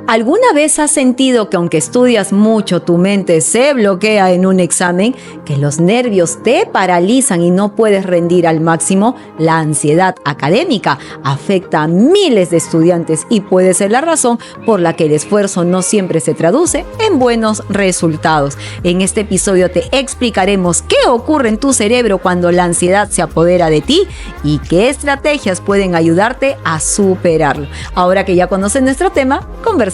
¿Alguna vez has sentido que aunque estudias mucho, tu mente se bloquea en un examen, que los nervios te paralizan y no puedes rendir al máximo? La ansiedad académica afecta a miles de estudiantes y puede ser la razón por la que el esfuerzo no siempre se traduce en buenos resultados. En este episodio te explicaremos qué ocurre en tu cerebro cuando la ansiedad se apodera de ti y qué estrategias pueden ayudarte a superarlo. Ahora que ya conoces nuestro tema, conversemos.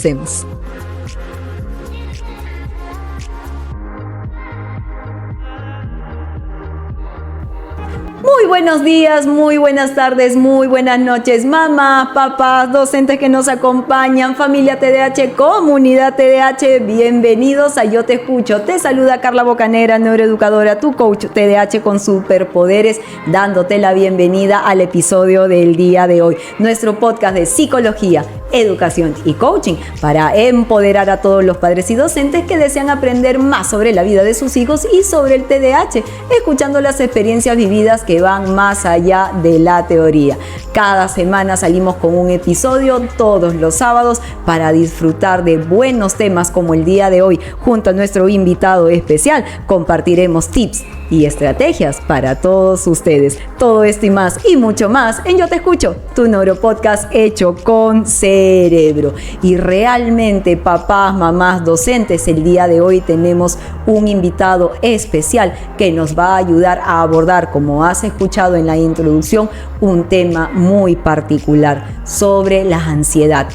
Muy buenos días, muy buenas tardes, muy buenas noches, mamá, papás, docentes que nos acompañan, familia TDAH, comunidad TDAH, bienvenidos a Yo Te Escucho. Te saluda Carla Bocanera, neuroeducadora, tu coach TDAH con superpoderes, dándote la bienvenida al episodio del día de hoy, nuestro podcast de psicología, educación y coaching para empoderar a todos los padres y docentes que desean aprender más sobre la vida de sus hijos y sobre el TDAH, escuchando las experiencias vividas que van más allá de la teoría. Cada semana salimos con un episodio todos los sábados para disfrutar de buenos temas como el día de hoy. Junto a nuestro invitado especial compartiremos tips y estrategias para todos ustedes. Todo esto y más y mucho más en Yo Te Escucho, tu neuropodcast hecho con cerebro. Y realmente, papás, mamás, docentes, el día de hoy tenemos un invitado especial que nos va a ayudar a abordar, como has escuchado en la introducción, un tema muy particular sobre la ansiedad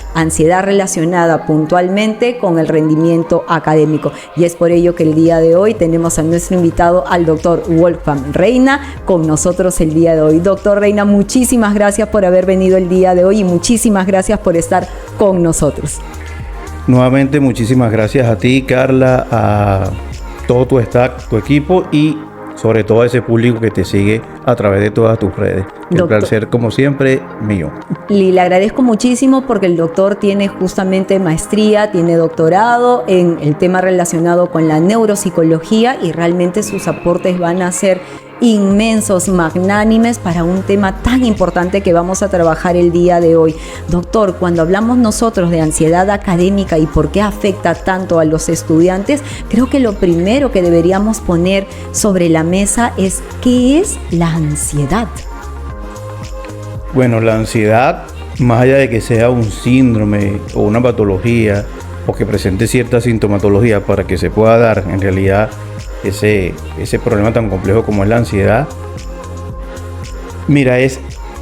relacionada puntualmente con el rendimiento académico. Y es por ello que el día de hoy tenemos a nuestro invitado, al doctor Wolfgang Reina, con nosotros el día de hoy. Doctor Reina, muchísimas gracias por haber venido el día de hoy y muchísimas gracias por estar con nosotros. Nuevamente, muchísimas gracias a ti, Carla, a todo tu staff, tu equipo y sobre todo a ese público que te sigue a través de todas tus redes. El placer, como siempre, mío. Y le agradezco muchísimo porque el doctor tiene justamente maestría, tiene doctorado en el tema relacionado con la neuropsicología y realmente sus aportes van a ser inmensos, magnánimes para un tema tan importante que vamos a trabajar el día de hoy. Doctor, cuando hablamos nosotros de ansiedad académica y por qué afecta tanto a los estudiantes, creo que lo primero que deberíamos poner sobre la mesa es ¿qué es la ansiedad? Bueno, la ansiedad, más allá de que sea un síndrome o una patología o que presente cierta sintomatología para que se pueda dar en realidad ese problema tan complejo como es la ansiedad, mira,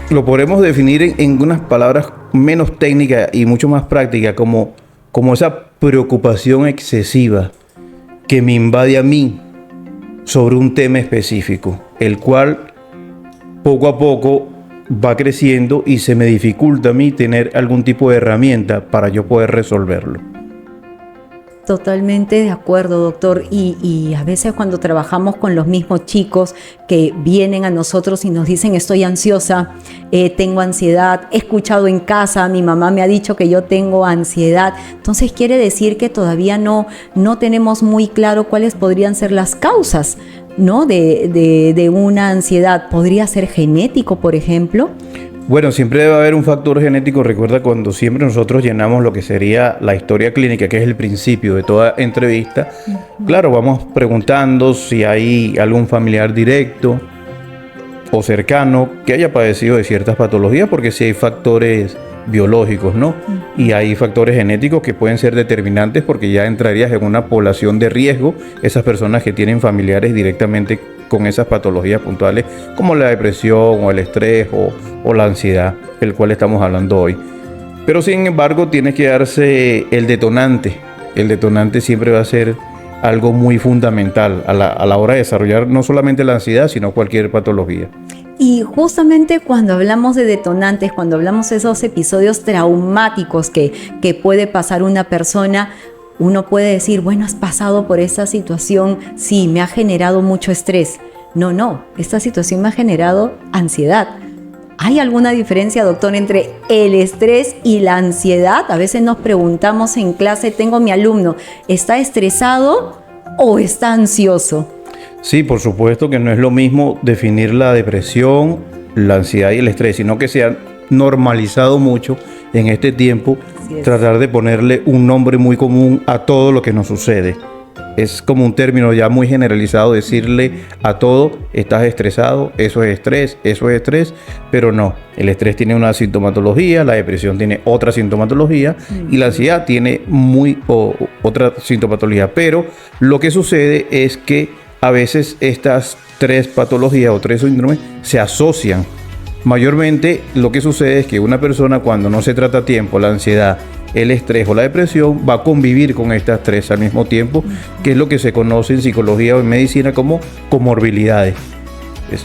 lo podemos definir en unas palabras menos técnicas y mucho más prácticas como esa preocupación excesiva que me invade a mí sobre un tema específico, el cual poco a poco va creciendo y se me dificulta a mí tener algún tipo de herramienta para yo poder resolverlo. Totalmente de acuerdo, doctor. Y a veces cuando trabajamos con los mismos chicos que vienen a nosotros y nos dicen estoy ansiosa, tengo ansiedad, he escuchado en casa, mi mamá me ha dicho que yo tengo ansiedad. Entonces quiere decir que todavía no tenemos muy claro cuáles podrían ser las causas, ¿no? de una ansiedad. ¿Podría ser genético, por ejemplo? Bueno, siempre debe haber un factor genético. Recuerda cuando siempre nosotros llenamos lo que sería la historia clínica, que es el principio de toda entrevista. Claro, vamos preguntando si hay algún familiar directo o cercano que haya padecido de ciertas patologías, porque sí hay factores biológicos, ¿no? Y hay factores genéticos que pueden ser determinantes porque ya entrarías en una población de riesgo, esas personas que tienen familiares directamente con esas patologías puntuales como la depresión o el estrés o la ansiedad, el cual estamos hablando hoy. Pero sin embargo tiene que darse el detonante. El detonante siempre va a ser algo muy fundamental a la hora de desarrollar no solamente la ansiedad, sino cualquier patología. Y justamente cuando hablamos de detonantes, cuando hablamos de esos episodios traumáticos que puede pasar una persona, uno puede decir, bueno, has pasado por esa situación, sí, me ha generado mucho estrés. No, esta situación me ha generado ansiedad. ¿Hay alguna diferencia, doctor, entre el estrés y la ansiedad? A veces nos preguntamos en clase, tengo mi alumno, ¿está estresado o está ansioso? Sí, por supuesto que no es lo mismo definir la depresión, la ansiedad y el estrés, sino que se ha normalizado mucho en este tiempo Así es. tratar de ponerle un nombre muy común a todo lo que nos sucede. Es como un término ya muy generalizado decirle a todo, estás estresado, eso es estrés, pero no. El estrés tiene una sintomatología, la depresión tiene otra sintomatología y la ansiedad tiene otra sintomatología. Pero lo que sucede es que a veces estas tres patologías o tres síndromes se asocian. Mayormente lo que sucede es que una persona cuando no se trata a tiempo la ansiedad, el estrés o la depresión va a convivir con estas tres al mismo tiempo, que es lo que se conoce en psicología o en medicina como comorbilidades.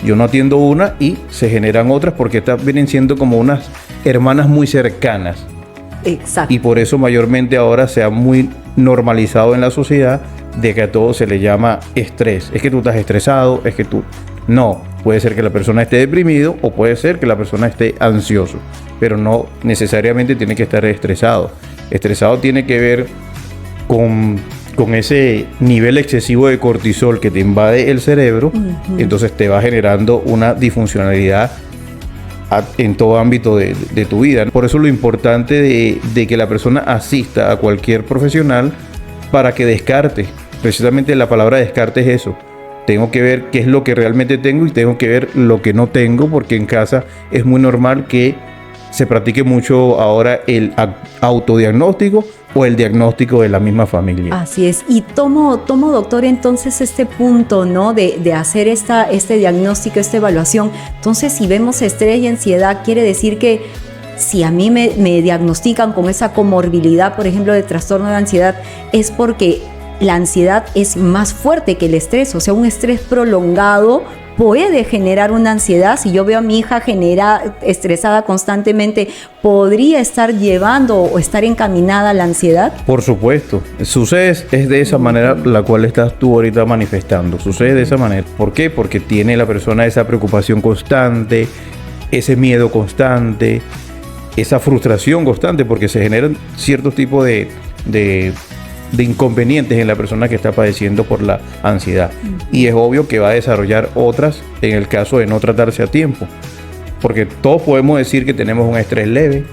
Yo no atiendo una y se generan otras porque estas vienen siendo como unas hermanas muy cercanas. Exacto. Y por eso mayormente ahora se ha muy normalizado en la sociedad de que a todo se le llama estrés. Es que tú estás estresado, es que tú... No, puede ser que la persona esté deprimido o puede ser que la persona esté ansioso, pero no necesariamente tiene que estar estresado. Estresado tiene que ver con ese nivel excesivo de cortisol que te invade el cerebro, entonces te va generando una disfuncionalidad en todo ámbito de tu vida. Por eso lo importante de que la persona asista a cualquier profesional para que descarte. Precisamente la palabra descarte es eso. Tengo que ver qué es lo que realmente tengo y tengo que ver lo que no tengo, porque en casa es muy normal que se practique mucho ahora el autodiagnóstico o el diagnóstico de la misma familia. Así es. Y tomo doctor, entonces este punto, ¿no? De hacer este diagnóstico, esta evaluación. Entonces, si vemos estrés y ansiedad, quiere decir que si a mí me diagnostican con esa comorbilidad, por ejemplo, de trastorno de ansiedad, es porque la ansiedad es más fuerte que el estrés. O sea, un estrés prolongado puede generar una ansiedad. Si yo veo a mi hija estresada constantemente, ¿podría estar llevando o estar encaminada a la ansiedad? Por supuesto. Sucede es de esa manera la cual estás tú ahorita manifestando. Sucede de esa manera. ¿Por qué? Porque tiene la persona esa preocupación constante, ese miedo constante, esa frustración constante, porque se generan ciertos tipos de inconvenientes en la persona que está padeciendo por la ansiedad. Y es obvio que va a desarrollar otras en el caso de no tratarse a tiempo. Porque todos podemos decir que tenemos un estrés leve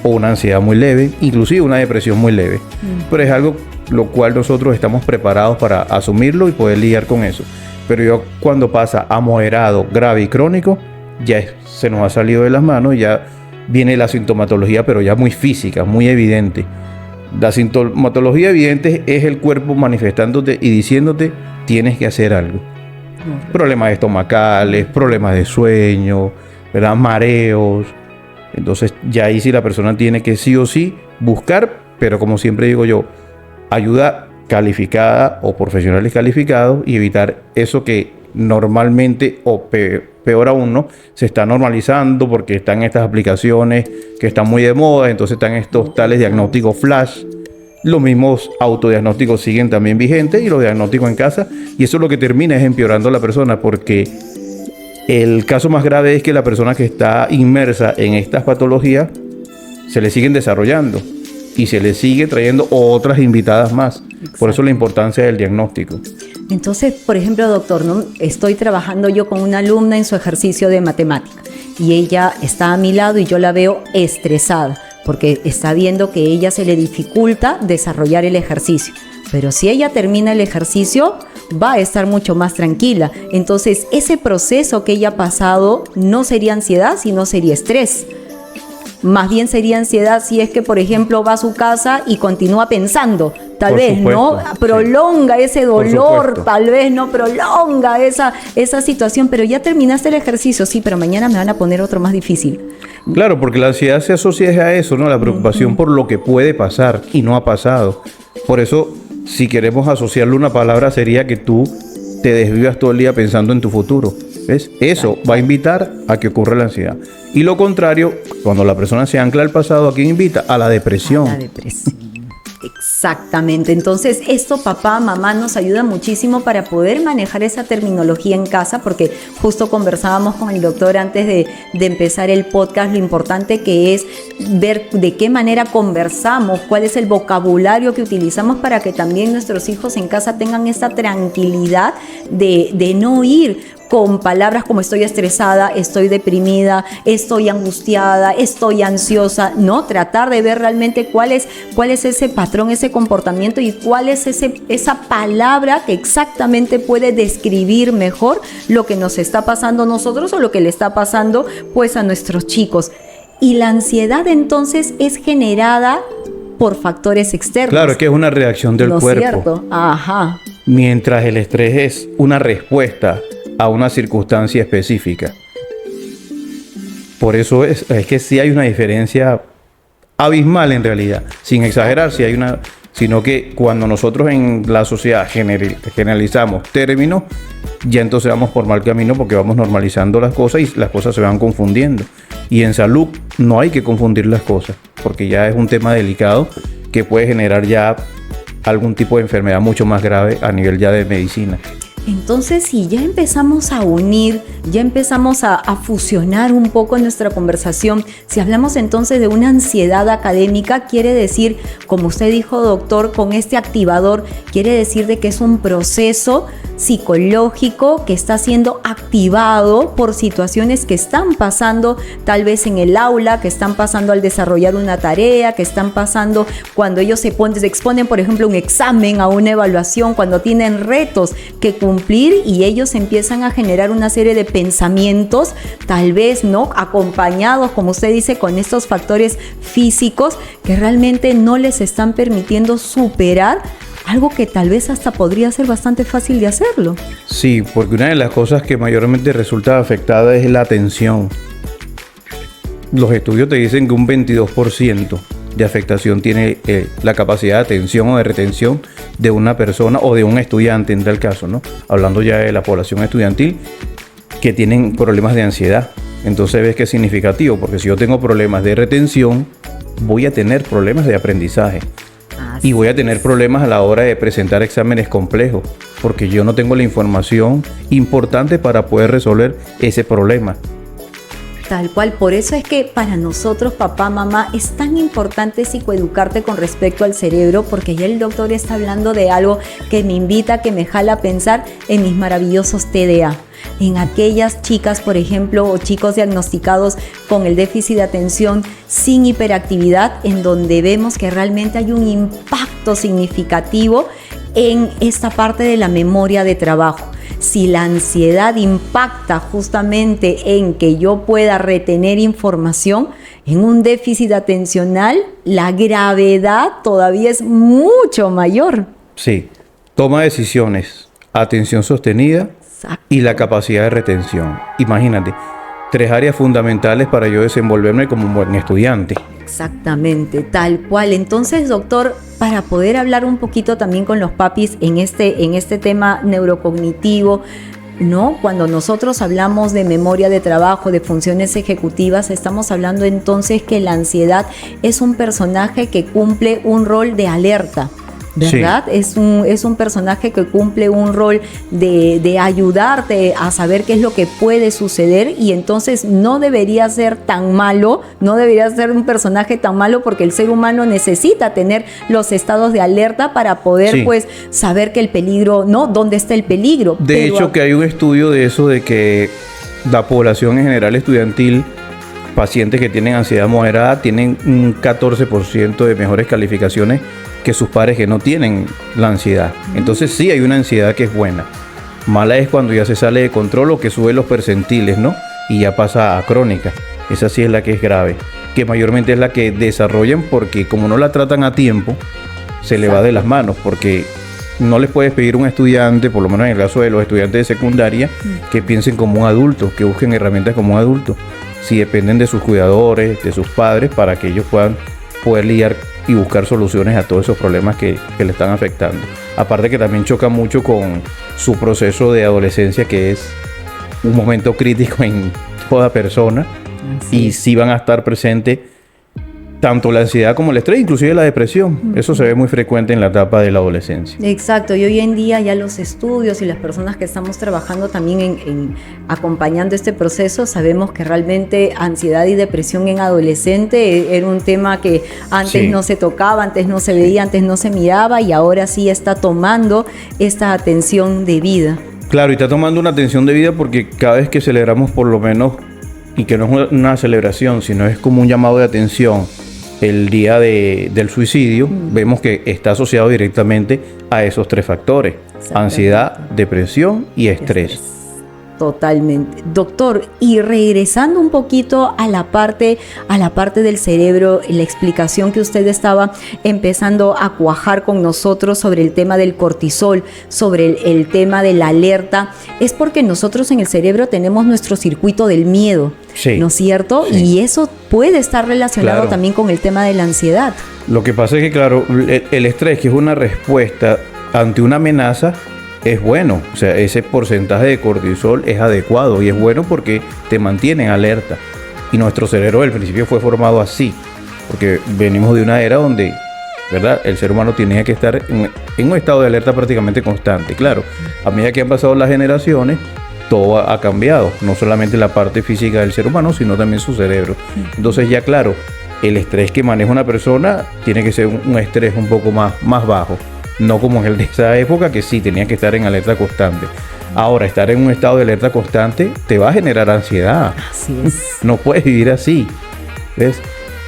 o una ansiedad muy leve, inclusive una depresión muy leve. Pero es algo lo cual nosotros estamos preparados para asumirlo y poder lidiar con eso. Pero ya cuando pasa a moderado, grave y crónico, ya se nos ha salido de las manos, ya viene la sintomatología, pero ya muy física, muy evidente. La sintomatología evidente es el cuerpo manifestándote y diciéndote tienes que hacer algo. Problemas estomacales, problemas de sueño, ¿verdad? Mareos. Entonces ya ahí sí la persona tiene que sí o sí buscar, pero como siempre digo yo, ayuda calificada o profesionales calificados y evitar eso que normalmente o peor aún, ¿no? Se está normalizando porque están estas aplicaciones que están muy de moda, entonces están estos tales diagnósticos flash. Los mismos autodiagnósticos siguen también vigentes y los diagnósticos en casa, y eso es lo que termina es empeorando a la persona, porque el caso más grave es que la persona que está inmersa en estas patologías se le siguen desarrollando y se le sigue trayendo otras invitadas más. Exacto. Por eso la importancia del diagnóstico. Entonces, por ejemplo, doctor, ¿no? Estoy trabajando yo con una alumna en su ejercicio de matemática y ella está a mi lado y yo la veo estresada porque está viendo que a ella se le dificulta desarrollar el ejercicio. Pero si ella termina el ejercicio, va a estar mucho más tranquila. Entonces, ese proceso que ella ha pasado no sería ansiedad, sino sería estrés. Más bien sería ansiedad si es que, por ejemplo, va a su casa y continúa pensando. Tal vez, ¿no? Prolonga ese dolor, tal vez no prolonga esa situación, pero ya terminaste el ejercicio, sí, pero mañana me van a poner otro más difícil. Claro, porque la ansiedad se asocia a eso, ¿no? La preocupación por lo que puede pasar y no ha pasado. Por eso, si queremos asociarle una palabra, sería que tú te desvivas todo el día pensando en tu futuro. ¿Ves? Eso va a invitar a que ocurra la ansiedad. Y lo contrario, cuando la persona se ancla al pasado, ¿a quién invita? A la depresión. A la depresión. Exactamente. Entonces, esto, papá, mamá, nos ayuda muchísimo para poder manejar esa terminología en casa, porque justo conversábamos con el doctor antes de empezar el podcast, lo importante que es ver de qué manera conversamos, cuál es el vocabulario que utilizamos para que también nuestros hijos en casa tengan esta tranquilidad de no ir con palabras como estoy estresada, estoy deprimida, estoy angustiada, estoy ansiosa, ¿no? Tratar de ver realmente cuál es ese patrón, ese comportamiento y cuál es esa palabra que exactamente puede describir mejor lo que nos está pasando a nosotros o lo que le está pasando pues a nuestros chicos. Y la ansiedad entonces es generada por factores externos. Claro, es que es una reacción del cuerpo. ¿No es cierto? Ajá. Mientras el estrés es una respuesta a una circunstancia específica. Por eso es que sí hay una diferencia abismal en realidad, sin exagerar, sí hay una, sino que cuando nosotros en la sociedad generalizamos términos, ya entonces vamos por mal camino porque vamos normalizando las cosas y las cosas se van confundiendo. Y en salud no hay que confundir las cosas, porque ya es un tema delicado que puede generar ya algún tipo de enfermedad mucho más grave a nivel ya de medicina. Entonces, si ya empezamos a unir, ya empezamos a fusionar un poco nuestra conversación, si hablamos entonces de una ansiedad académica, quiere decir, como usted dijo, doctor, con este activador, quiere decir de que es un proceso psicológico que está siendo activado por situaciones que están pasando tal vez en el aula, que están pasando al desarrollar una tarea, que están pasando cuando ellos se exponen, por ejemplo, un examen, a una evaluación, cuando tienen retos que cumplir y ellos empiezan a generar una serie de pensamientos, tal vez, ¿no? Acompañados, como usted dice, con estos factores físicos que realmente no les están permitiendo superar algo que tal vez hasta podría ser bastante fácil de hacerlo. Sí, porque una de las cosas que mayormente resulta afectada es la atención. Los estudios te dicen que un 22% de afectación tiene la capacidad de atención o de retención de una persona o de un estudiante en tal caso, ¿no? Hablando ya de la población estudiantil que tienen problemas de ansiedad. Entonces ves que es significativo, porque si yo tengo problemas de retención, voy a tener problemas de aprendizaje. Y voy a tener problemas a la hora de presentar exámenes complejos, porque yo no tengo la información importante para poder resolver ese problema. Tal cual, por eso es que para nosotros, papá, mamá, es tan importante psicoeducarte con respecto al cerebro, porque ya el doctor está hablando de algo que me invita, que me jala a pensar en mis maravillosos TDA. En aquellas chicas, por ejemplo, o chicos diagnosticados con el déficit de atención sin hiperactividad, en donde vemos que realmente hay un impacto significativo en esta parte de la memoria de trabajo. Si la ansiedad impacta justamente en que yo pueda retener información, en un déficit atencional, la gravedad todavía es mucho mayor. Sí, toma de decisiones, atención sostenida. Exacto. Y la capacidad de retención. Imagínate, 3 áreas fundamentales para yo desenvolverme como un buen estudiante. Exactamente, tal cual. Entonces, doctor, para poder hablar un poquito también con los papis en este tema neurocognitivo, ¿no? Cuando nosotros hablamos de memoria de trabajo, de funciones ejecutivas, estamos hablando entonces que la ansiedad es un personaje que cumple un rol de alerta, ¿verdad? Sí. Es un personaje que cumple un rol de ayudarte a saber qué es lo que puede suceder, y entonces no debería ser tan malo, no debería ser un personaje tan malo, porque el ser humano necesita tener los estados de alerta para poder pues saber que el peligro, ¿no? ¿Dónde está el peligro? De hecho, que hay un estudio de eso, de que la población en general estudiantil, pacientes que tienen ansiedad moderada, tienen un 14% de mejores calificaciones que sus pares que no tienen la ansiedad. Entonces sí hay una ansiedad que es buena. Mala es cuando ya se sale de control o que sube los percentiles, ¿no? Y ya pasa a crónica. Esa sí es la que es grave, que mayormente es la que desarrollan, porque como no la tratan a tiempo, se le va de las manos, porque no les puedes pedir a un estudiante, por lo menos en el caso de los estudiantes de secundaria, que piensen como un adulto, que busquen herramientas como un adulto. Si dependen de sus cuidadores, de sus padres, para que ellos puedan poder lidiar y buscar soluciones a todos esos problemas que le están afectando. Aparte que también choca mucho con su proceso de adolescencia, que es un momento crítico en toda persona. Y sí van a estar presentes tanto la ansiedad como el estrés, inclusive la depresión. Eso se ve muy frecuente en la etapa de la adolescencia. Exacto, y hoy en día ya los estudios y las personas que estamos trabajando también en acompañando este proceso, sabemos que realmente ansiedad y depresión en adolescente era un tema que antes no se tocaba, antes no se veía, antes no se miraba, y ahora sí está tomando esta atención debida. Claro, y está tomando una atención debida porque cada vez que celebramos por lo menos, y que no es una celebración, sino es como un llamado de atención, el día del suicidio, vemos que está asociado directamente a esos 3 factores: ansiedad, depresión y estrés. Totalmente. Doctor, y regresando un poquito a la parte del cerebro, la explicación que usted estaba empezando a cuajar con nosotros sobre el tema del cortisol, sobre el tema de la alerta, es porque nosotros en el cerebro tenemos nuestro circuito del miedo, Sí. ¿no es cierto? Sí. Y eso puede estar relacionado Claro. también con el tema de la ansiedad. Lo que pasa es que, claro, el estrés, que es una respuesta ante una amenaza, es bueno. O sea, ese porcentaje de cortisol es adecuado y es bueno porque te mantiene en alerta. Y nuestro cerebro al principio fue formado así, porque venimos de una era donde, ¿verdad?, el ser humano tenía que estar en un estado de alerta prácticamente constante. Claro, a medida que han pasado las generaciones, todo ha cambiado. No solamente la parte física del ser humano, sino también su cerebro. Entonces ya, claro, el estrés que maneja una persona tiene que ser un estrés un poco más bajo. No como en el de esa época, que sí tenía que estar en alerta constante. Ahora, estar en un estado de alerta constante te va a generar ansiedad. Así es. No puedes vivir así. ¿Ves?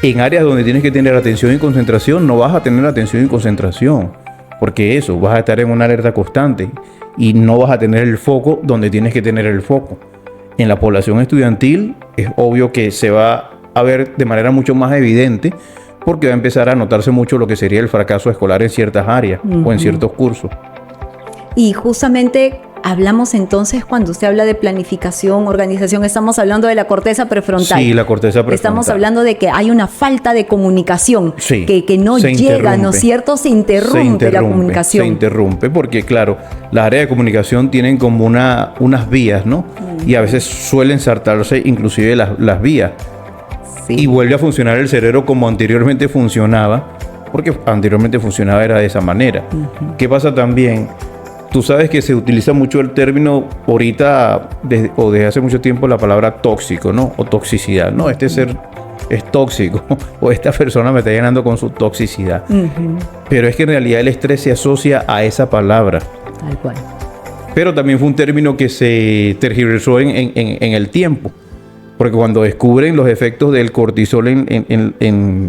En áreas donde tienes que tener atención y concentración, no vas a tener atención y concentración. Porque eso, vas a estar en una alerta constante y no vas a tener el foco donde tienes que tener el foco. En la población estudiantil es obvio que se va a ver de manera mucho más evidente, porque va a empezar a notarse mucho lo que sería el fracaso escolar en ciertas áreas o en ciertos cursos. Y justamente hablamos entonces, cuando usted habla de planificación, organización, estamos hablando de la corteza prefrontal. Sí, la corteza prefrontal. Estamos hablando de que hay una falta de comunicación, Sí, que no se llega, interrumpe. ¿no es cierto? Se interrumpe la comunicación. Se interrumpe porque, claro, las áreas de comunicación tienen como unas vías, ¿no? Y a veces suelen saltarse inclusive las vías. Sí. Y vuelve a funcionar el cerebro como anteriormente funcionaba, porque anteriormente funcionaba era de esa manera. ¿Qué pasa también? Tú sabes que se utiliza mucho el término ahorita, desde hace mucho tiempo, la palabra tóxico, ¿no? O toxicidad. No, este ser es tóxico, o esta persona me está llenando con su toxicidad. Pero es que en realidad el estrés se asocia a esa palabra. Tal cual. Pero también fue un término que se tergiversó en el tiempo. Porque cuando descubren los efectos del cortisol en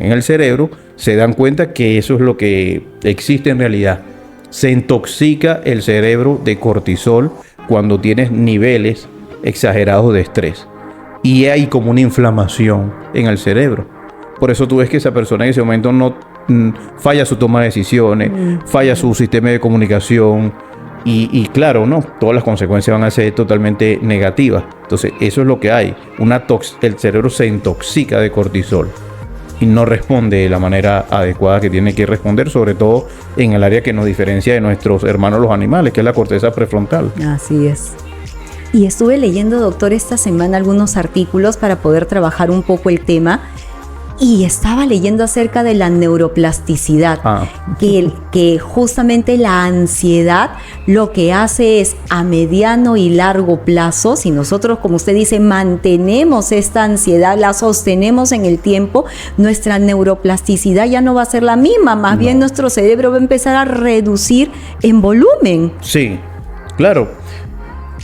el cerebro, se dan cuenta que eso es lo que existe en realidad. Se intoxica el cerebro de cortisol cuando tienes niveles exagerados de estrés. Y hay como una inflamación en el cerebro. Por eso tú ves que esa persona en ese momento no falla su toma de decisiones, falla su sistema de comunicación. Y claro, ¿no? Todas las consecuencias van a ser totalmente negativas. Entonces, eso es lo que hay. El cerebro se intoxica de cortisol y no responde de la manera adecuada que tiene que responder, sobre todo en el área que nos diferencia de nuestros hermanos los animales, que es la corteza prefrontal. Así es. Y estuve leyendo, doctor, esta semana algunos artículos para poder trabajar un poco el tema. Y estaba leyendo acerca de la neuroplasticidad, que justamente la ansiedad lo que hace es, a mediano y largo plazo, si nosotros, como usted dice, mantenemos esta ansiedad, la sostenemos en el tiempo, nuestra neuroplasticidad ya no va a ser la misma, más bien nuestro cerebro va a empezar a reducir en volumen. Sí, claro.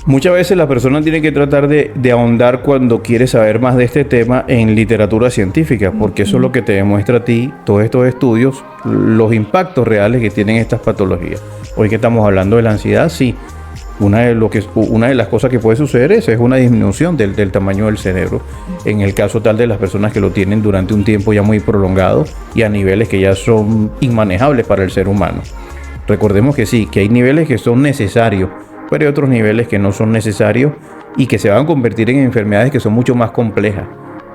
Muchas veces la persona tiene que tratar de ahondar cuando quiere saber más de este tema en literatura científica, porque eso es lo que te demuestra a ti, todos estos estudios, los impactos reales que tienen estas patologías. Hoy que estamos hablando de la ansiedad, sí, una de las cosas que puede suceder es una disminución del tamaño del cerebro, en el caso tal de las personas que lo tienen durante un tiempo ya muy prolongado y a niveles que ya son inmanejables para el ser humano. Recordemos que sí, que hay niveles que son necesarios, pero hay otros niveles que no son necesarios y que se van a convertir en enfermedades que son mucho más complejas,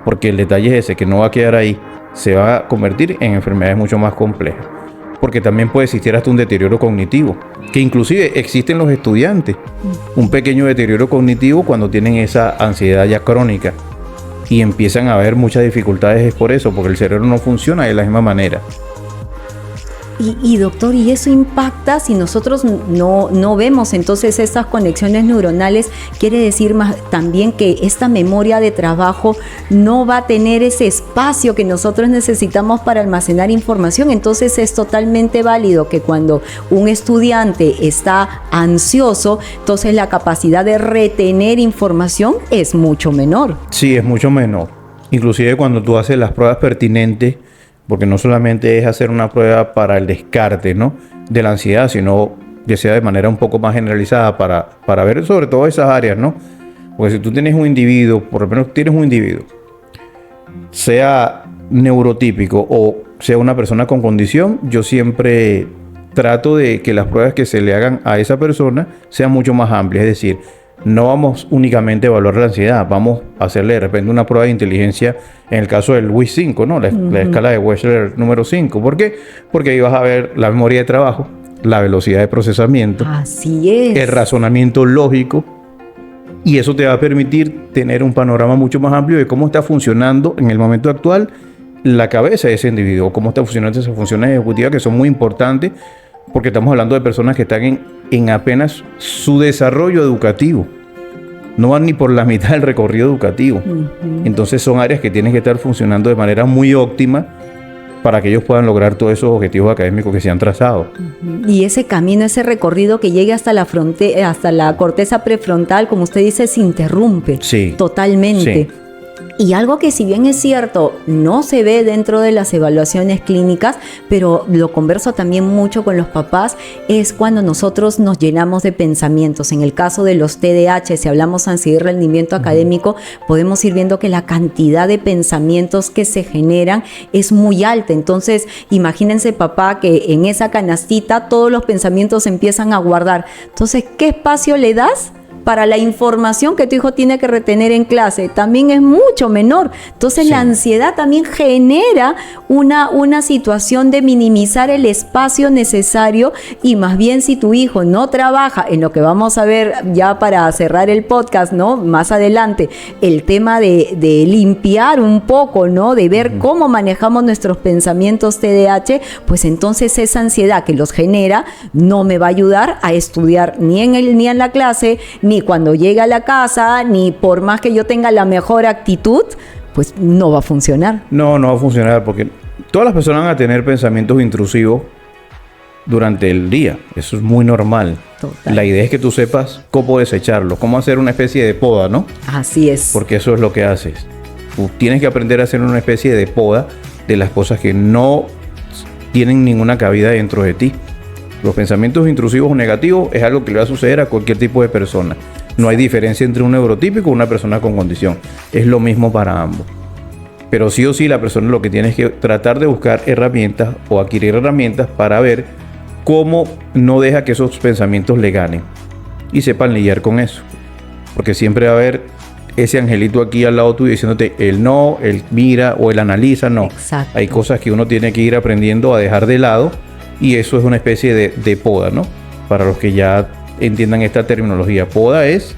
porque el detalle es ese, que no va a quedar ahí, se va a convertir en enfermedades mucho más complejas, porque también puede existir hasta un deterioro cognitivo, que inclusive existe en los estudiantes, un pequeño deterioro cognitivo cuando tienen esa ansiedad ya crónica y empiezan a haber muchas dificultades. Es por eso, porque el cerebro no funciona de la misma manera. Y doctor, y eso impacta si nosotros no vemos entonces estas conexiones neuronales. Quiere decir más también que esta memoria de trabajo no va a tener ese espacio que nosotros necesitamos para almacenar información. Entonces es totalmente válido que cuando un estudiante está ansioso, entonces la capacidad de retener información es mucho menor. Sí, es mucho menor. Inclusive cuando tú haces las pruebas pertinentes, porque no solamente es hacer una prueba para el descarte, ¿no?, de la ansiedad, sino que sea de manera un poco más generalizada para ver sobre todo esas áreas, ¿no? Porque si tú tienes un individuo, por lo menos tienes un individuo, sea neurotípico o sea una persona con condición, yo siempre trato de que las pruebas que se le hagan a esa persona sean mucho más amplias. Es decir, no vamos únicamente a evaluar la ansiedad, vamos a hacerle de repente una prueba de inteligencia en el caso del WIS-5, ¿no? La escala de Wechsler número 5. ¿Por qué? Porque ahí vas a ver la memoria de trabajo, la velocidad de procesamiento, así es, el razonamiento lógico, y eso te va a permitir tener un panorama mucho más amplio de cómo está funcionando en el momento actual la cabeza de ese individuo, cómo está funcionando esas funciones ejecutivas que son muy importantes, porque estamos hablando de personas que están en apenas su desarrollo educativo. No van ni por la mitad del recorrido educativo. Entonces son áreas que tienen que estar funcionando de manera muy óptima para que ellos puedan lograr todos esos objetivos académicos que se han trazado. Y ese camino, ese recorrido que llegue hasta la hasta la corteza prefrontal, como usted dice, se interrumpe totalmente. Sí. Y algo que, si bien es cierto, no se ve dentro de las evaluaciones clínicas, pero lo converso también mucho con los papás, es cuando nosotros nos llenamos de pensamientos. En el caso de los TDAH, si hablamos ansiedad y rendimiento académico, podemos ir viendo que la cantidad de pensamientos que se generan es muy alta. Entonces, imagínense, papá, que en esa canastita todos los pensamientos se empiezan a guardar. Entonces, ¿qué espacio le das para la información que tu hijo tiene que retener en clase? También es mucho menor. Entonces la ansiedad también genera una situación de minimizar el espacio necesario, y más bien si tu hijo no trabaja en lo que vamos a ver ya para cerrar el podcast, ¿no?, más adelante, el tema de limpiar un poco, ¿no?, de ver cómo manejamos nuestros pensamientos TDAH, pues entonces esa ansiedad que los genera no me va a ayudar a estudiar ni en la clase, ni cuando llegue a la casa, ni por más que yo tenga la mejor actitud, pues no va a funcionar. No va a funcionar, porque todas las personas van a tener pensamientos intrusivos durante el día. Eso es muy normal. Total. La idea es que tú sepas cómo desecharlos, cómo hacer una especie de poda, ¿no? Así es. Porque eso es lo que haces. Tú tienes que aprender a hacer una especie de poda de las cosas que no tienen ninguna cabida dentro de ti. Los pensamientos intrusivos o negativos es algo que le va a suceder a cualquier tipo de persona. No hay diferencia entre un neurotípico y una persona con condición. Es lo mismo para ambos. Pero sí o sí la persona lo que tiene es que tratar de buscar herramientas o adquirir herramientas para ver cómo no deja que esos pensamientos le ganen y sepan lidiar con eso. Porque siempre va a haber ese angelito aquí al lado tuyo diciéndote el no, el mira o el analiza. No. Exacto. Hay cosas que uno tiene que ir aprendiendo a dejar de lado. Y eso es una especie de poda, ¿no? Para los que ya entiendan esta terminología. Poda es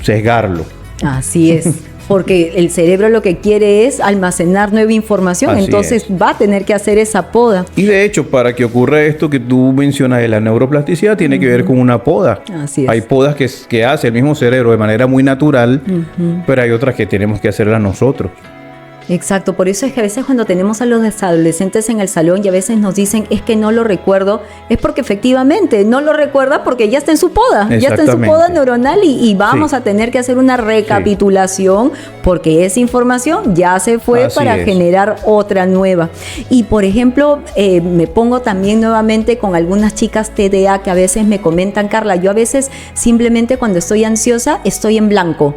sesgarlo. Así es. Porque el cerebro lo que quiere es almacenar nueva información. Así entonces es. Va a tener que hacer esa poda. Y de hecho, para que ocurra esto que tú mencionas de la neuroplasticidad, tiene que ver con una poda. Así es. Hay podas que hace el mismo cerebro de manera muy natural, pero hay otras que tenemos que hacerlas nosotros. Exacto, por eso es que a veces cuando tenemos a los adolescentes en el salón y a veces nos dicen es que no lo recuerdo, es porque efectivamente no lo recuerda porque ya está en su poda, ya está en su poda neuronal y vamos a tener que hacer una recapitulación porque esa información ya se fue Así para generar otra nueva. Y por ejemplo, me pongo también nuevamente con algunas chicas TDA que a veces me comentan, Carla, yo a veces simplemente cuando estoy ansiosa estoy en blanco.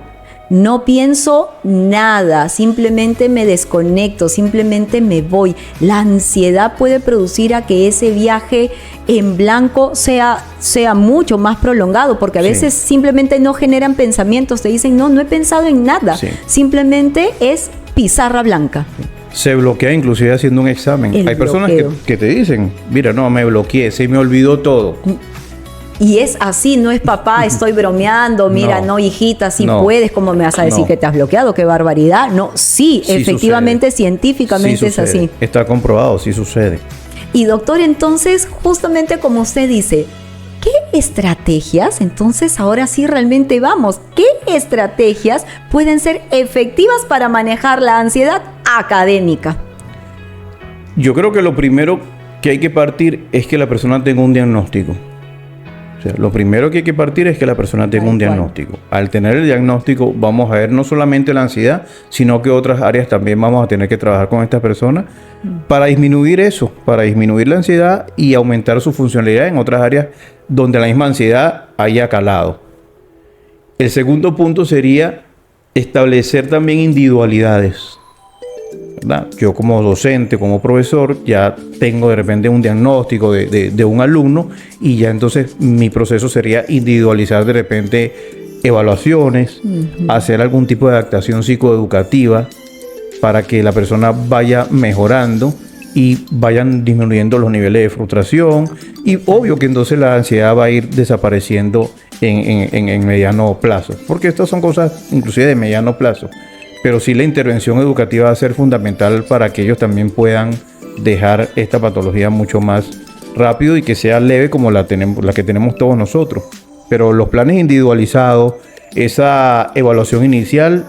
No pienso nada, simplemente me desconecto, simplemente me voy. La ansiedad puede producir a que ese viaje en blanco sea mucho más prolongado, porque a veces simplemente no generan pensamientos, te dicen, no he pensado en nada, simplemente es pizarra blanca. Se bloquea inclusive haciendo un examen. Hay personas que te dicen, mira, no, me bloqueé, se me olvidó todo. Y es así, no es papá, estoy bromeando, mira, no hijita, si puedes, ¿cómo me vas a decir que te has bloqueado? ¡Qué barbaridad! No, sí efectivamente, sucede. Científicamente es así. Está comprobado, sí sucede. Y doctor, entonces, justamente como usted dice, ¿qué estrategias? Entonces, ahora sí realmente vamos. ¿Qué estrategias pueden ser efectivas para manejar la ansiedad académica? Yo creo que lo primero que hay que partir es que la persona tenga un diagnóstico. O sea, lo primero que hay que partir es que la persona tenga un diagnóstico. Al tener el diagnóstico, vamos a ver no solamente la ansiedad, sino que otras áreas también vamos a tener que trabajar con esta persona para disminuir eso, para disminuir la ansiedad y aumentar su funcionalidad en otras áreas donde la misma ansiedad haya calado. El segundo punto sería establecer también individualidades, ¿verdad? Yo como docente, como profesor, ya tengo de repente un diagnóstico de un alumno y ya entonces mi proceso sería individualizar de repente evaluaciones, hacer algún tipo de adaptación psicoeducativa para que la persona vaya mejorando y vayan disminuyendo los niveles de frustración y obvio que entonces la ansiedad va a ir desapareciendo en mediano plazo, porque estas son cosas inclusive de mediano plazo. Pero sí la intervención educativa va a ser fundamental para que ellos también puedan dejar esta patología mucho más rápido y que sea leve como la que tenemos todos nosotros. Pero los planes individualizados, esa evaluación inicial,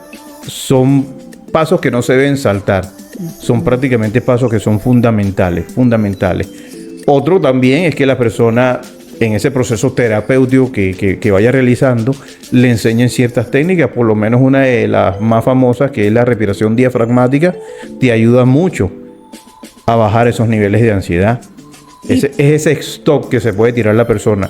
son pasos que no se deben saltar. Son prácticamente pasos que son fundamentales. Otro también es que la persona en ese proceso terapéutico que vaya realizando, le enseñen ciertas técnicas, por lo menos una de las más famosas, que es la respiración diafragmática, te ayuda mucho a bajar esos niveles de ansiedad. Es ese stop que se puede tirar la persona.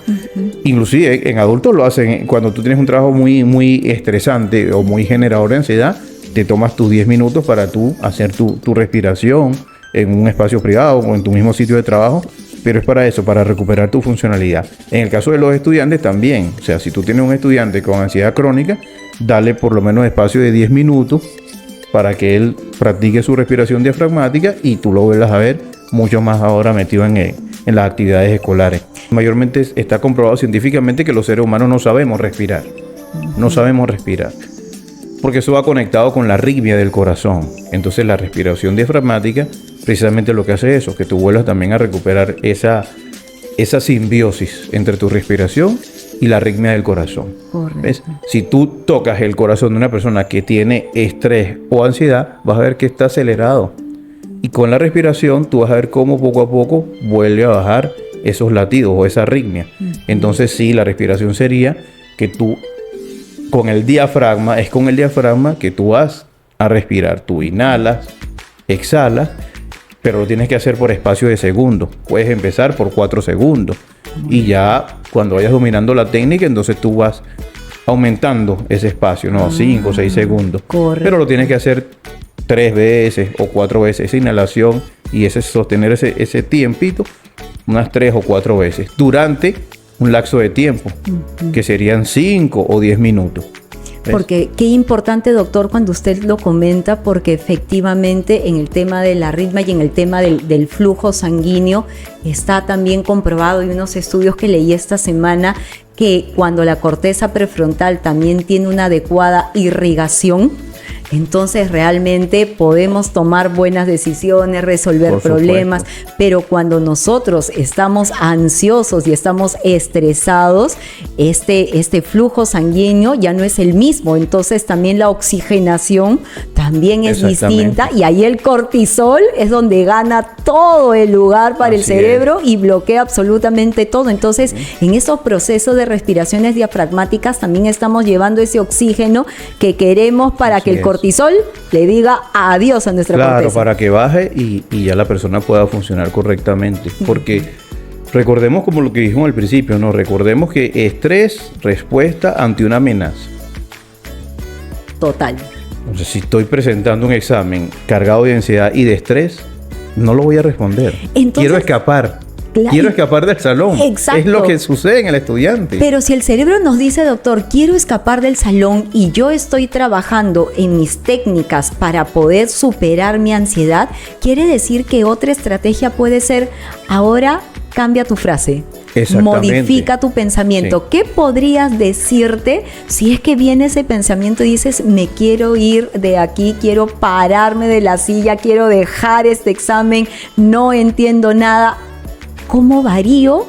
Inclusive en adultos lo hacen. Cuando tú tienes un trabajo muy estresante o muy generador de ansiedad, te tomas tus 10 minutos para tú hacer tu respiración en un espacio privado o en tu mismo sitio de trabajo. Pero es para eso, para recuperar tu funcionalidad. En el caso de los estudiantes también. O sea, si tú tienes un estudiante con ansiedad crónica, dale por lo menos espacio de 10 minutos para que él practique su respiración diafragmática y tú lo vuelvas a ver mucho más ahora metido en las actividades escolares. Mayormente está comprobado científicamente que los seres humanos no sabemos respirar. No sabemos respirar. Porque eso va conectado con la arritmia del corazón. Entonces la respiración diafragmática precisamente lo que hace es eso, que tú vuelvas también a recuperar esa simbiosis entre tu respiración y la arritmia del corazón. ¿Ves? Si tú tocas el corazón de una persona que tiene estrés o ansiedad, vas a ver que está acelerado. Y con la respiración tú vas a ver cómo poco a poco vuelve a bajar esos latidos o esa arritmia. Entonces sí, la respiración sería que tú con el diafragma que tú vas a respirar. Tú inhalas, exhalas, pero lo tienes que hacer por espacio de segundos. Puedes empezar por 4 segundos. Y ya cuando vayas dominando la técnica, entonces tú vas aumentando ese espacio, ¿no? 5 o 6 segundos. Correcto. Pero lo tienes que hacer 3 veces o 4 veces. Esa inhalación y sostener ese tiempito unas 3 o 4 veces. Durante un lapso de tiempo, que serían 5 o 10 minutos. ¿Ves? Porque qué importante, doctor, cuando usted lo comenta, porque efectivamente en el tema de la arritmia y en el tema del flujo sanguíneo está también comprobado, y unos estudios que leí esta semana, que cuando la corteza prefrontal también tiene una adecuada irrigación, entonces realmente podemos tomar buenas decisiones, resolver problemas, pero cuando nosotros estamos ansiosos y estamos estresados, este flujo sanguíneo ya no es el mismo, entonces también la oxigenación también es distinta y ahí el cortisol es donde gana todo el lugar para el cerebro y bloquea absolutamente todo. Entonces en esos procesos de respiraciones diafragmáticas también estamos llevando ese oxígeno que queremos para que el cortisol le diga adiós a nuestra corteza. Claro, para que baje y ya la persona pueda funcionar correctamente. Porque recordemos como lo que dijimos al principio, ¿no? Recordemos que estrés, respuesta ante una amenaza. Total. Entonces, si estoy presentando un examen cargado de ansiedad y de estrés, no lo voy a responder. Entonces, quiero escapar. Quiero escapar del salón. Exacto. Es lo que sucede en el estudiante. Pero si el cerebro nos dice, doctor, quiero escapar del salón y yo estoy trabajando en mis técnicas para poder superar mi ansiedad, quiere decir que otra estrategia puede ser, ahora cambia tu frase. Exactamente. Modifica tu pensamiento. Sí. ¿Qué podrías decirte si es que viene ese pensamiento y dices, me quiero ir de aquí, quiero pararme de la silla, quiero dejar este examen, no entiendo nada? ¿Cómo varío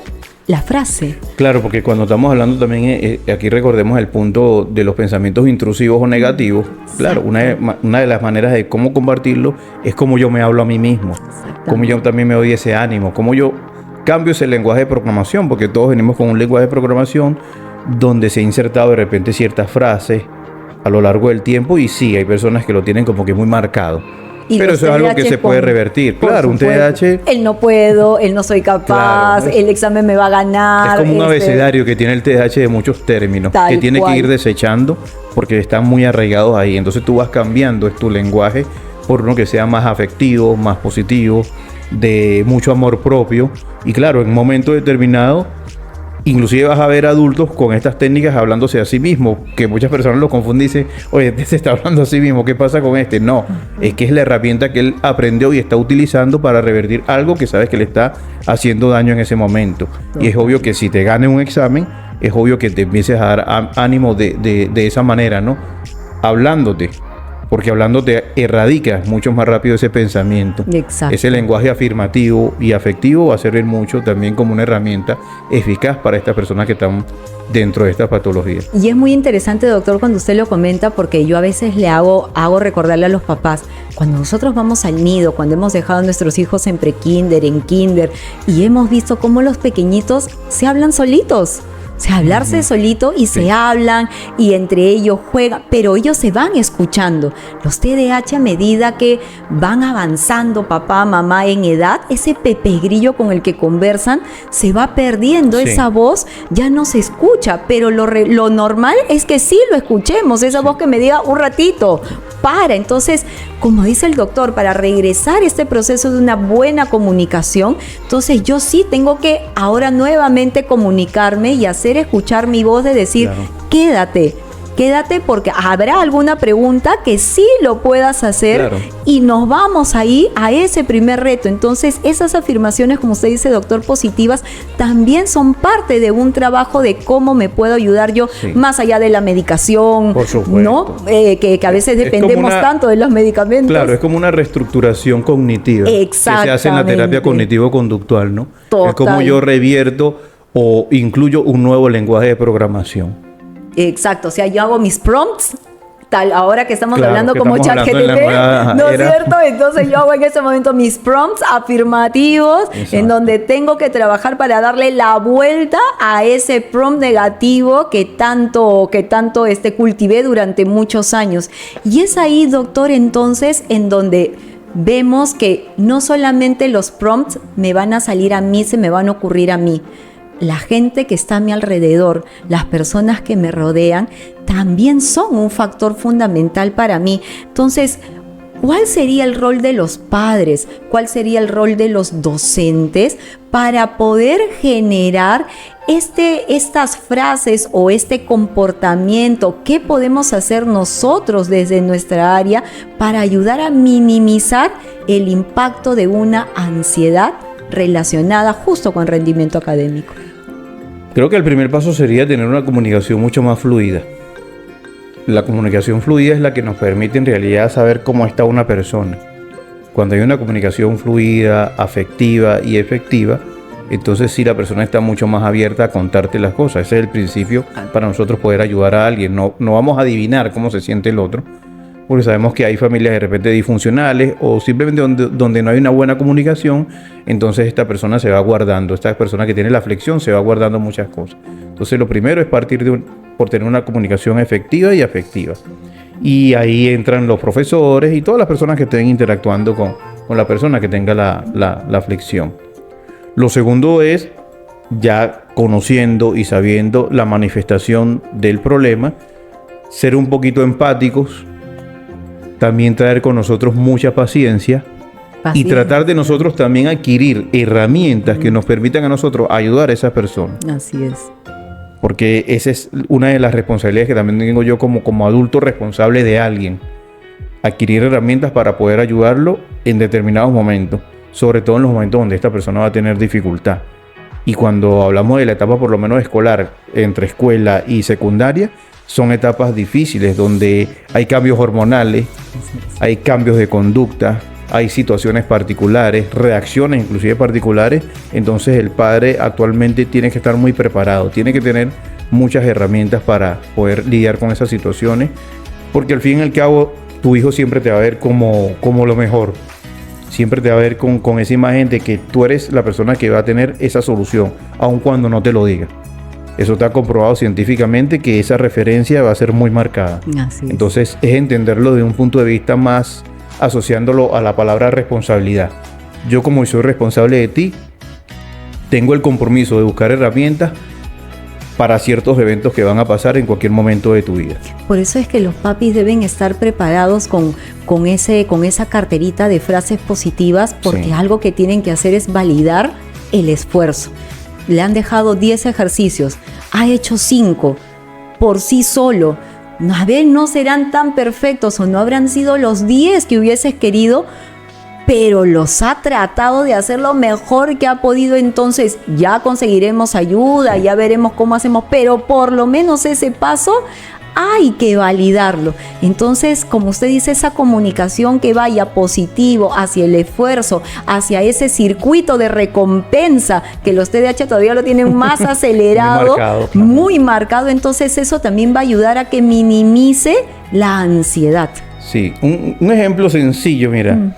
la frase? Claro, porque cuando estamos hablando también, aquí recordemos el punto de los pensamientos intrusivos o negativos. Claro, una de las maneras de cómo combatirlo es cómo yo me hablo a mí mismo, cómo yo también me doy ese ánimo, cómo yo cambio ese lenguaje de programación, porque todos venimos con un lenguaje de programación donde se ha insertado de repente ciertas frases a lo largo del tiempo, y sí, hay personas que lo tienen como que muy marcado. Pero eso es algo que se puede revertir. Claro, un TDAH... El no puedo, el no soy capaz, claro, el examen me va a ganar. Es como un abecedario que tiene el TDAH de muchos términos, que tiene que ir desechando porque están muy arraigados ahí. Entonces tú vas cambiando tu lenguaje por uno que sea más afectivo, más positivo, de mucho amor propio. Y claro, en un momento determinado, inclusive vas a ver adultos con estas técnicas hablándose a sí mismos, que muchas personas lo confunden y dicen, oye, este se está hablando a sí mismo, ¿qué pasa con este? No, es que es la herramienta que él aprendió y está utilizando para revertir algo que sabes que le está haciendo daño en ese momento. Y es obvio que si te ganes un examen, es obvio que te empieces a dar ánimo de esa manera, ¿no? Hablándote. Porque hablándote erradicas mucho más rápido ese pensamiento. Exacto. Ese lenguaje afirmativo y afectivo va a servir mucho también como una herramienta eficaz para estas personas que están dentro de esta patología. Y es muy interesante, doctor, cuando usted lo comenta, porque yo a veces le hago recordarle a los papás, cuando nosotros vamos al nido, cuando hemos dejado a nuestros hijos en prekinder, en kinder, y hemos visto cómo los pequeñitos se hablan solitos. O sea, hablarse solito y se hablan y entre ellos juegan, pero ellos se van escuchando. Los TDAH, a medida que van avanzando papá, mamá en edad, ese Pepe Grillo con el que conversan se va perdiendo, esa voz ya no se escucha, pero lo normal es que sí lo escuchemos, esa voz que me diga un ratito, para. Entonces, como dice el doctor, para regresar a este proceso de una buena comunicación, entonces yo sí tengo que ahora nuevamente comunicarme y hacer escuchar mi voz de decir, quédate porque habrá alguna pregunta que sí lo puedas hacer, y nos vamos ahí a ese primer reto. Entonces esas afirmaciones, como usted dice, doctor, positivas, también son parte de un trabajo de cómo me puedo ayudar yo, más allá de la medicación, por supuesto, ¿no? Que a veces dependemos tanto de los medicamentos. Claro, es como una reestructuración cognitiva que se hace en la terapia cognitivo-conductual, ¿no? Total. Es como yo revierto o incluyo un nuevo lenguaje de programación. Exacto, o sea, yo hago mis prompts, ahora que estamos hablando como ChatGPT, ¿no es cierto? Entonces yo hago en ese momento mis prompts afirmativos, en donde tengo que trabajar para darle la vuelta a ese prompt negativo que tanto cultivé durante muchos años. Y es ahí, doctor, entonces, en donde vemos que no solamente los prompts me van a salir a mí, se me van a ocurrir a mí. La gente que está a mi alrededor, las personas que me rodean, también son un factor fundamental para mí. Entonces, ¿cuál sería el rol de los padres? ¿Cuál sería el rol de los docentes para poder generar estas frases o este comportamiento? ¿Qué podemos hacer nosotros desde nuestra área para ayudar a minimizar el impacto de una ansiedad relacionada justo con rendimiento académico? Creo que el primer paso sería tener una comunicación mucho más fluida. La comunicación fluida es la que nos permite en realidad saber cómo está una persona. Cuando hay una comunicación fluida, afectiva y efectiva, entonces sí, la persona está mucho más abierta a contarte las cosas. Ese es el principio para nosotros poder ayudar a alguien. No vamos a adivinar cómo se siente el otro, porque sabemos que hay familias de repente disfuncionales o simplemente donde no hay una buena comunicación, entonces esta persona se va guardando, esta persona que tiene la aflicción se va guardando muchas cosas. Entonces lo primero es partir por tener una comunicación efectiva y afectiva. Y ahí entran los profesores y todas las personas que estén interactuando con la persona que tenga la aflicción. Lo segundo es, ya conociendo y sabiendo la manifestación del problema, ser un poquito empáticos, también traer con nosotros mucha paciencia y tratar de nosotros también adquirir herramientas que nos permitan a nosotros ayudar a esa persona. Así es. Porque esa es una de las responsabilidades que también tengo yo como adulto responsable de alguien. Adquirir herramientas para poder ayudarlo en determinados momentos, sobre todo en los momentos donde esta persona va a tener dificultad. Y cuando hablamos de la etapa por lo menos escolar, entre escuela y secundaria, son etapas difíciles donde hay cambios hormonales, hay cambios de conducta, hay situaciones particulares, reacciones inclusive particulares. Entonces el padre actualmente tiene que estar muy preparado, tiene que tener muchas herramientas para poder lidiar con esas situaciones, porque al fin y al cabo tu hijo siempre te va a ver como lo mejor. Siempre te va a ver con esa imagen de que tú eres la persona que va a tener esa solución, aun cuando no te lo diga. Eso está comprobado científicamente que esa referencia va a ser muy marcada. Así es. Entonces es entenderlo de un punto de vista más asociándolo a la palabra responsabilidad. Yo, como soy responsable de ti, tengo el compromiso de buscar herramientas para ciertos eventos que van a pasar en cualquier momento de tu vida. Por eso es que los papis deben estar preparados con esa carterita de frases positivas, porque Sí. algo que tienen que hacer es validar el esfuerzo. Le han dejado 10 ejercicios, ha hecho 5 por sí solo. A ver, no serán tan perfectos o no habrán sido los 10 que hubieses querido, pero los ha tratado de hacer lo mejor que ha podido. Entonces ya conseguiremos ayuda, ya veremos cómo hacemos, pero por lo menos ese paso hay que validarlo. Entonces, como usted dice, esa comunicación que vaya positivo hacia el esfuerzo, hacia ese circuito de recompensa, que los TDAH todavía lo tienen más acelerado, Muy marcado, claro. muy marcado. Entonces eso también va a ayudar a que minimice la ansiedad. Sí, un ejemplo sencillo, mira,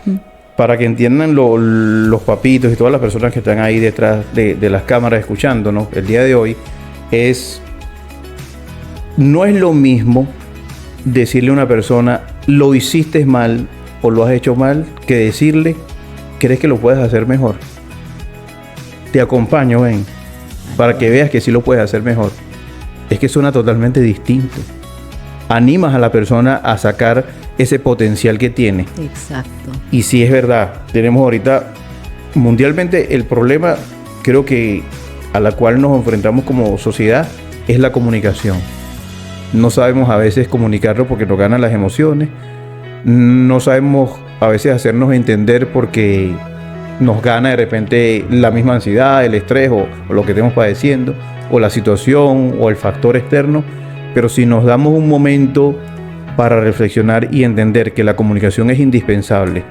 para que entiendan los papitos y todas las personas que están ahí detrás de las cámaras escuchándonos el día de hoy, no es lo mismo decirle a una persona, lo hiciste mal o lo has hecho mal, que decirle, ¿crees que lo puedes hacer mejor? Te acompaño, ven, para que veas que sí lo puedes hacer mejor. Es que suena totalmente distinto. Animas a la persona a sacar ese potencial que tiene. Exacto. Y sí es verdad, tenemos ahorita mundialmente el problema, creo que a la cual nos enfrentamos como sociedad, es la comunicación. No sabemos a veces comunicarlo porque nos ganan las emociones. No sabemos a veces hacernos entender porque nos gana de repente la misma ansiedad, el estrés o lo que estemos padeciendo, o la situación o el factor externo. Pero si nos damos un momento para reflexionar y entender que la comunicación es indispensable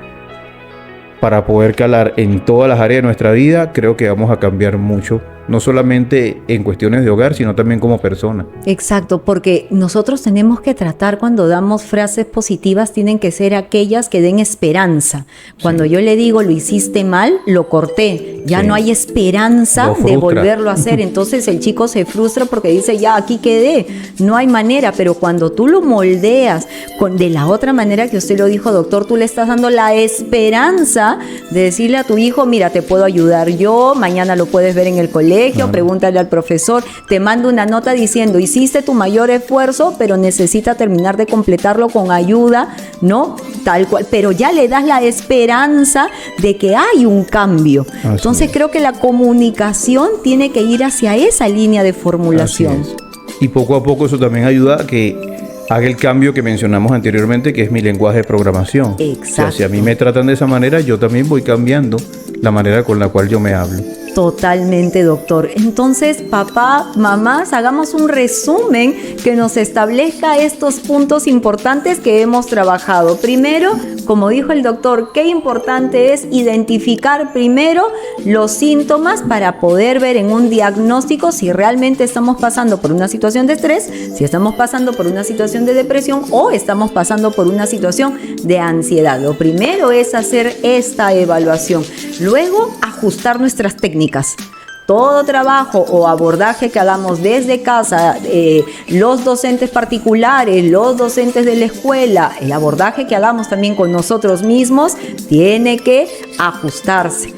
para poder calar en todas las áreas de nuestra vida, creo que vamos a cambiar mucho, no solamente en cuestiones de hogar, sino también como persona. Exacto, porque nosotros tenemos que tratar, cuando damos frases positivas, tienen que ser aquellas que den esperanza. Cuando yo le digo, lo hiciste mal, lo corté, ya Sí. no hay esperanza Lo de frustra. volverlo a hacer. Entonces el chico se frustra porque dice, ya aquí quedé, no hay manera. Pero cuando tú lo moldeas de la otra manera que usted lo dijo, doctor, tú le estás dando la esperanza de decirle a tu hijo, mira, te puedo ayudar yo, mañana lo puedes ver en el colegio, pregúntale al profesor, te mando una nota diciendo, hiciste tu mayor esfuerzo, pero necesita terminar de completarlo con ayuda, ¿no? Tal cual, pero ya le das la esperanza de que hay un cambio. Así Entonces es. creo que la comunicación tiene que ir hacia esa línea de formulación. Así es. Y poco a poco eso también ayuda a que haga el cambio que mencionamos anteriormente, que es mi lenguaje de programación. Exacto. O sea, si a mí me tratan de esa manera, yo también voy cambiando la manera con la cual yo me hablo. Totalmente, doctor. Entonces, papá, mamás, hagamos un resumen que nos establezca estos puntos importantes que hemos trabajado. Primero, como dijo el doctor, qué importante es identificar primero los síntomas para poder ver en un diagnóstico si realmente estamos pasando por una situación de estrés, si estamos pasando por una situación de depresión o estamos pasando por una situación de ansiedad. Lo primero es hacer esta evaluación. Luego, ajustar nuestras técnicas. Todo trabajo o abordaje que hagamos desde casa, los docentes particulares, los docentes de la escuela, el abordaje que hagamos también con nosotros mismos, tiene que ajustarse.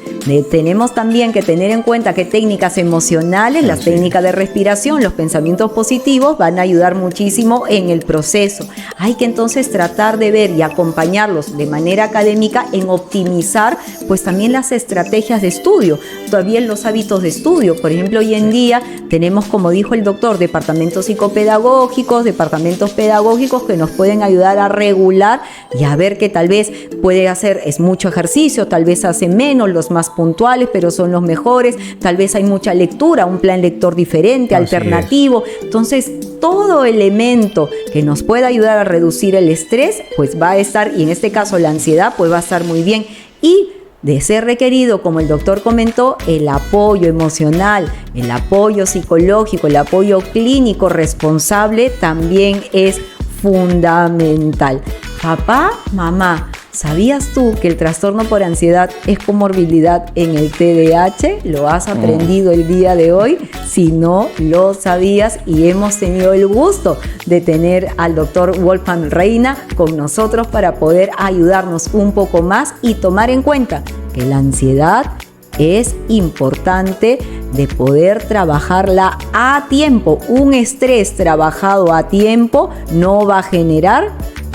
Tenemos también que tener en cuenta que técnicas emocionales, las técnicas de respiración, los pensamientos positivos van a ayudar muchísimo en el proceso. Hay que entonces tratar de ver y acompañarlos de manera académica en optimizar pues también las estrategias de estudio, todavía en los hábitos de estudio. Por ejemplo, hoy en día tenemos, como dijo el doctor, departamentos psicopedagógicos, departamentos pedagógicos que nos pueden ayudar a regular y a ver que tal vez puede hacer, es mucho ejercicio, tal vez hace menos, los más puntuales, pero son los mejores. Tal vez hay mucha lectura, un plan lector diferente, alternativo. Entonces, todo elemento que nos pueda ayudar a reducir el estrés, pues va a estar, y en este caso la ansiedad, pues va a estar muy bien. Y de ser requerido, como el doctor comentó, el apoyo emocional, el apoyo psicológico, el apoyo clínico responsable también es fundamental. Papá, mamá, ¿sabías tú que el trastorno por ansiedad es comorbilidad en el TDAH? ¿Lo has aprendido el día de hoy? Si no lo sabías, y hemos tenido el gusto de tener al doctor Wolfgang Reina con nosotros para poder ayudarnos un poco más y tomar en cuenta que la ansiedad es importante de poder trabajarla a tiempo. Un estrés trabajado a tiempo no va a generar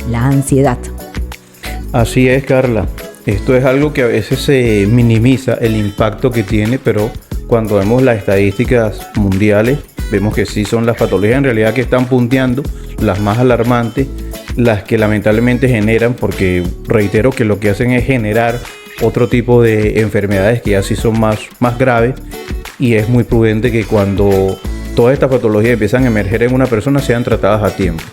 la ansiedad. Así es, Carla. Esto es algo que a veces se minimiza el impacto que tiene, pero cuando vemos las estadísticas mundiales, vemos que sí son las patologías en realidad que están punteando, las más alarmantes, las que lamentablemente generan, porque reitero que lo que hacen es generar otro tipo de enfermedades que ya sí son más graves, y es muy prudente que cuando todas estas patologías empiezan a emerger en una persona sean tratadas a tiempo.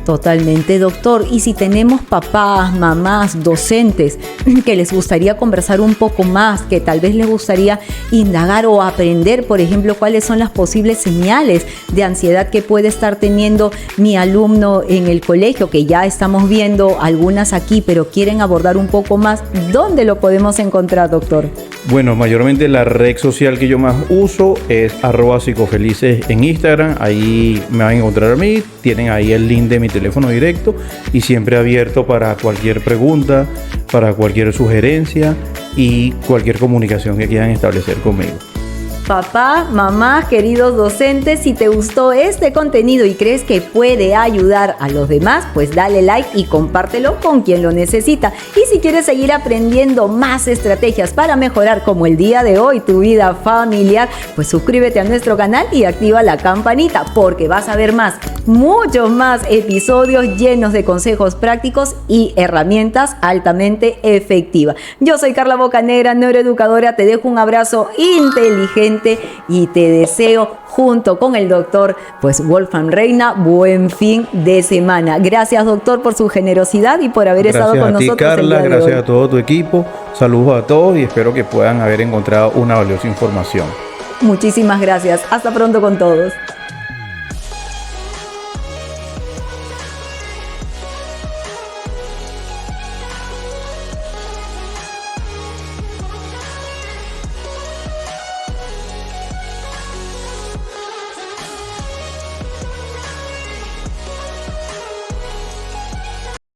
Totalmente, doctor. Y si tenemos papás, mamás, docentes que les gustaría conversar un poco más, que tal vez les gustaría indagar o aprender, por ejemplo, cuáles son las posibles señales de ansiedad que puede estar teniendo mi alumno en el colegio, que ya estamos viendo algunas aquí, pero quieren abordar un poco más, ¿dónde lo podemos encontrar, doctor? Bueno, mayormente la red social que yo más uso es @psicofelices en Instagram. Ahí me van a encontrar a mí. Tienen ahí el link de mi teléfono directo y siempre abierto para cualquier pregunta, para cualquier sugerencia y cualquier comunicación que quieran establecer conmigo. Papá, mamá, queridos docentes, si te gustó este contenido y crees que puede ayudar a los demás, pues dale like y compártelo con quien lo necesita. Y si quieres seguir aprendiendo más estrategias para mejorar, como el día de hoy, tu vida familiar, pues suscríbete a nuestro canal y activa la campanita, porque vas a ver muchos más episodios llenos de consejos prácticos y herramientas altamente efectivas. Yo soy Carla Bocanegra, neuroeducadora, te dejo un abrazo inteligente y te deseo, junto con el doctor Wolfgang Reina, buen fin de semana. Gracias, doctor, por su generosidad y por haber estado con nosotros. Gracias a ti, Carla, gracias a todo tu equipo. Saludos a todos y espero que puedan haber encontrado una valiosa información. Muchísimas gracias. Hasta pronto con todos.